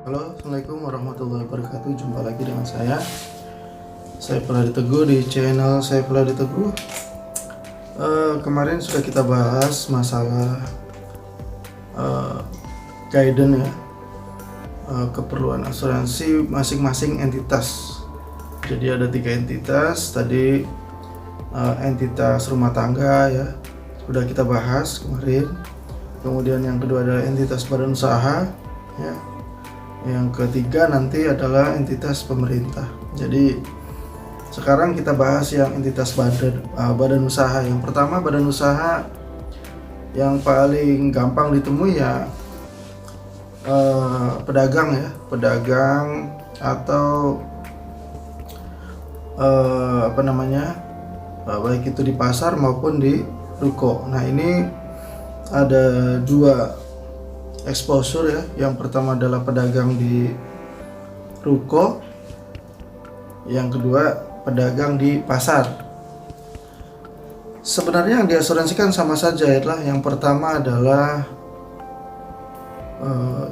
Halo, Assalamualaikum warahmatullahi wabarakatuh. Jumpa lagi dengan saya Saifullah Teguh di channel Saifullah Teguh. Kemarin sudah kita bahas masalah guidance ya, keperluan asuransi masing-masing entitas. Jadi ada 3 entitas tadi. Entitas rumah tangga ya, sudah kita bahas kemarin. Kemudian yang kedua adalah entitas badan usaha ya. Yang ketiga nanti adalah entitas pemerintah. Jadi sekarang kita bahas yang entitas badan usaha. Yang pertama, badan usaha yang paling gampang ditemui ya pedagang ya, pedagang atau baik itu di pasar maupun di ruko. Nah, ini ada 2 exposure ya. Yang pertama adalah pedagang di ruko, yang kedua pedagang di pasar. Sebenarnya yang diasuransikan sama saja ya. Yang pertama adalah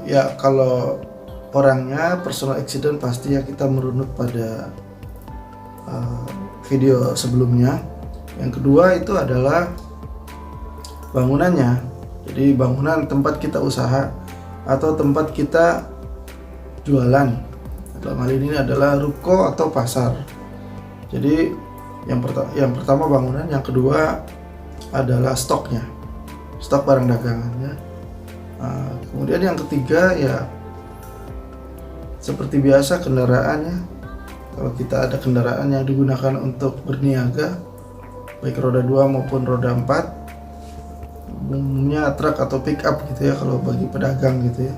ya kalau orangnya personal accident pasti ya kita merunut pada video sebelumnya. Yang kedua itu adalah bangunannya. Jadi bangunan tempat kita usaha atau tempat kita jualan. Dalam hal ini adalah ruko atau pasar. Jadi yang pertama bangunan, yang kedua adalah stoknya, stok barang dagangan ya. Kemudian yang ketiga ya seperti biasa kendaraannya. Kalau kita ada kendaraan yang digunakan untuk berniaga, baik roda 2 maupun roda 4, umumnya truk atau pick up gitu ya kalau bagi pedagang gitu ya.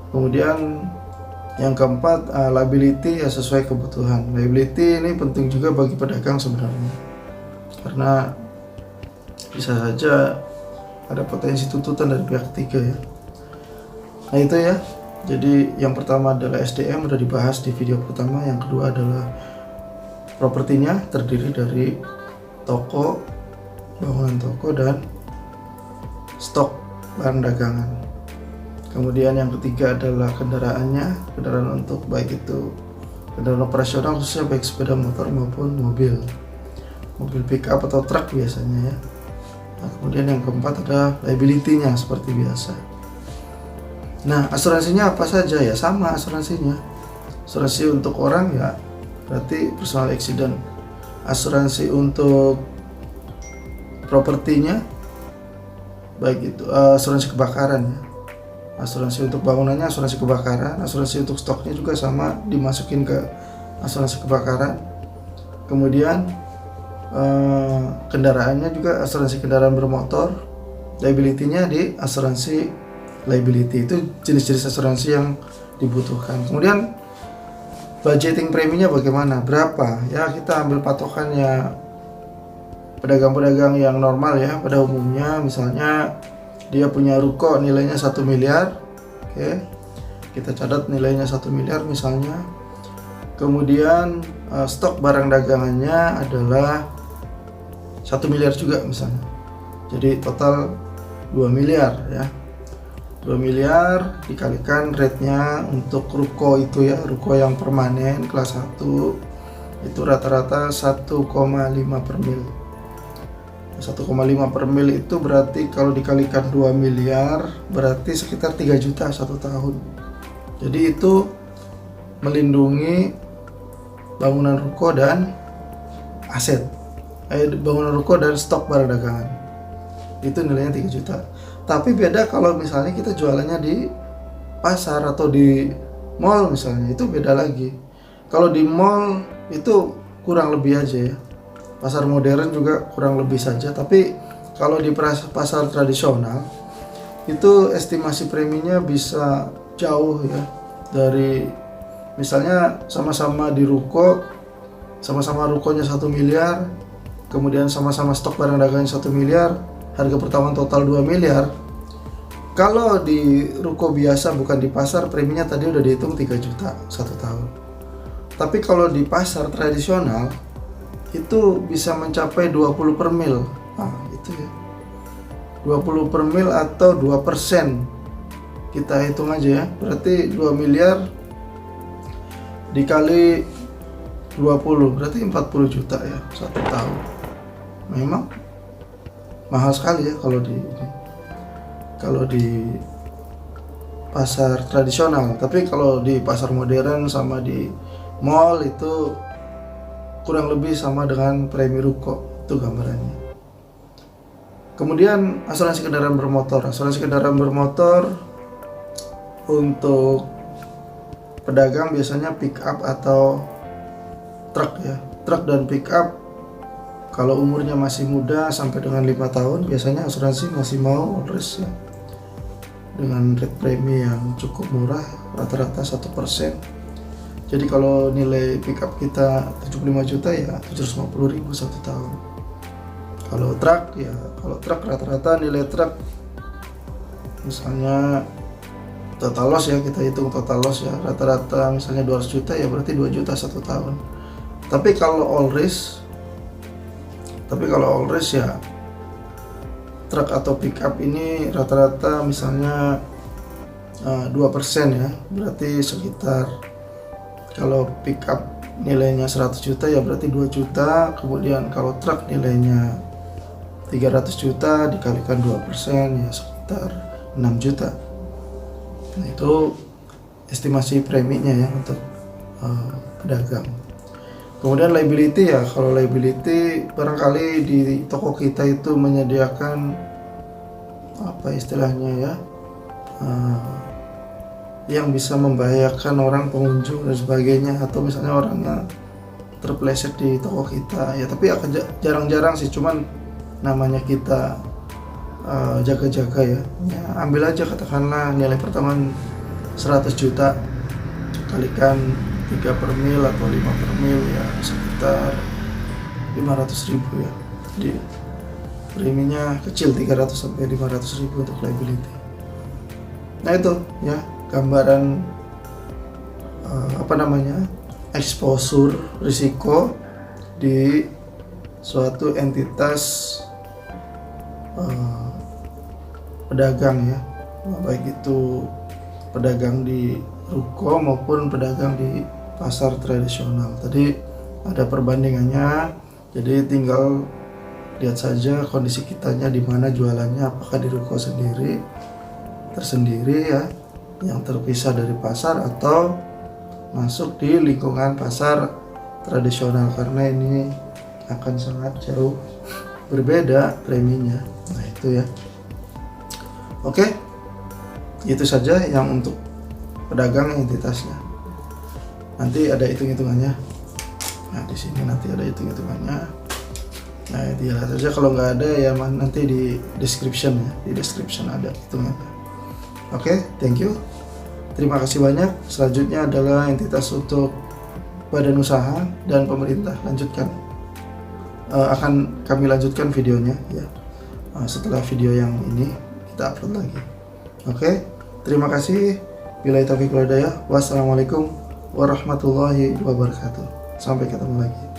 Kemudian yang keempat, liability ya sesuai kebutuhan. Liability ini penting juga bagi pedagang sebenarnya, karena bisa saja ada potensi tuntutan dari pihak ketiga ya. Nah itu ya. Jadi yang pertama adalah SDM, udah dibahas di video pertama. Yang kedua adalah propertinya, terdiri dari toko, bangunan toko, dan stok barang dagangan. Kemudian yang ketiga adalah kendaraannya, kendaraan untuk baik itu kendaraan operasional khususnya baik sepeda motor maupun mobil pick up atau truk biasanya ya. Nah, kemudian yang keempat adalah liability-nya seperti biasa. Nah, asuransinya apa saja ya? Sama asuransinya. Asuransi untuk orang ya berarti personal accident. Asuransi untuk propertinya baik itu asuransi kebakaran ya. Asuransi untuk bangunannya asuransi kebakaran. Asuransi untuk stoknya juga sama, dimasukin ke asuransi kebakaran. Kemudian kendaraannya juga asuransi kendaraan bermotor. Liability-nya di asuransi liability. Itu jenis-jenis asuransi yang dibutuhkan. Kemudian budgeting preminya bagaimana, berapa ya, kita ambil patokannya pedagang-pedagang yang normal ya. Pada umumnya misalnya dia punya ruko nilainya 1 miliar. Oke, kita catat nilainya 1 miliar misalnya. Kemudian stok barang dagangannya adalah 1 miliar juga misalnya. Jadi total 2 miliar ya. 2 miliar dikalikan rate-nya untuk ruko itu ya, ruko yang permanen kelas 1 itu rata-rata 1,5 per mil. 1,5 per mil itu berarti kalau dikalikan 2 miliar berarti sekitar 3 juta 1 tahun. Jadi itu melindungi bangunan ruko dan aset. Bangunan ruko dan stok barang dagangan. Itu nilainya 3 juta. Tapi beda kalau misalnya kita jualannya di pasar atau di mall misalnya, itu beda lagi. Kalau di mall itu kurang lebih aja ya. Pasar modern juga kurang lebih saja. Tapi kalau di pasar tradisional itu estimasi preminya bisa jauh ya. Dari misalnya sama-sama di ruko, sama-sama rukonya 1 miliar, kemudian sama-sama stok barang dagangan 1 miliar, harga pertamaan total 2 miliar. Kalau di ruko biasa bukan di pasar, preminya tadi udah dihitung 3 juta 1 tahun. Tapi kalau di pasar tradisional itu bisa mencapai 20 per mil. Nah, itu ya. 20 per mil atau 2% kita hitung aja ya, berarti 2 miliar dikali 20 berarti 40 juta ya 1 tahun. Memang mahal sekali ya kalau di pasar tradisional, tapi kalau di pasar modern sama di mall itu kurang lebih sama dengan premi ruko, itu gambarannya. Kemudian asuransi kendaraan bermotor. Asuransi kendaraan bermotor untuk pedagang biasanya pick up atau truk ya. Truk dan pick up kalau umurnya masih muda sampai dengan 5 tahun biasanya asuransi masih mau all risk ya, dengan rate premi yang cukup murah, rata-rata 1%. Jadi kalau nilai pick up kita 75 juta ya 750.000 1 tahun. Kalau truk rata-rata nilai truk misalnya total loss ya, kita hitung total loss ya, rata-rata misalnya 200 juta ya berarti 2 juta 1 tahun. Tapi kalau all risk ya truk atau pick up ini rata-rata misalnya 2% ya, berarti sekitar, kalau pick up nilainya 100 juta ya berarti 2 juta. Kemudian kalau truk nilainya 300 juta dikalikan 2% ya sekitar 6 juta. Nah itu estimasi preminya ya untuk pedagang. Kemudian liability ya, kalau liability barangkali di toko kita itu menyediakan apa istilahnya ya, yang bisa membahayakan orang pengunjung dan sebagainya, atau misalnya orangnya terpeleset di toko kita ya, tapi akan jarang-jarang sih, cuman namanya kita jaga-jaga ya. Ambil aja katakanlah nilai pertama 100 juta kalikan 3 per mil atau 5 per mil ya sekitar 500.000 ya. Jadi preminya kecil, 300 sampai 500.000 untuk liability. Nah itu ya gambaran exposure risiko di suatu entitas pedagang ya, baik itu pedagang di ruko maupun pedagang di pasar tradisional. Tadi ada perbandingannya, jadi tinggal lihat saja kondisi kitanya di mana jualannya, apakah di ruko tersendiri ya yang terpisah dari pasar atau masuk di lingkungan pasar tradisional, karena ini akan sangat jauh berbeda preminya. Nah itu ya. Oke, itu saja yang untuk pedagang entitasnya. Nanti ada hitung-hitungannya. Nah di sini nanti ada hitung-hitungannya. Nah dilihat saja, kalau nggak ada ya nanti di description ya, di description ada hitungannya. Oke, thank you. Terima kasih banyak. Selanjutnya adalah entitas untuk badan usaha dan pemerintah. Lanjutkan. Akan kami lanjutkan videonya ya. Setelah video yang ini kita upload lagi. Oke, terima kasih. Billahi taufiq wal hidayah. Wassalamualaikum warahmatullahi wabarakatuh. Sampai ketemu lagi.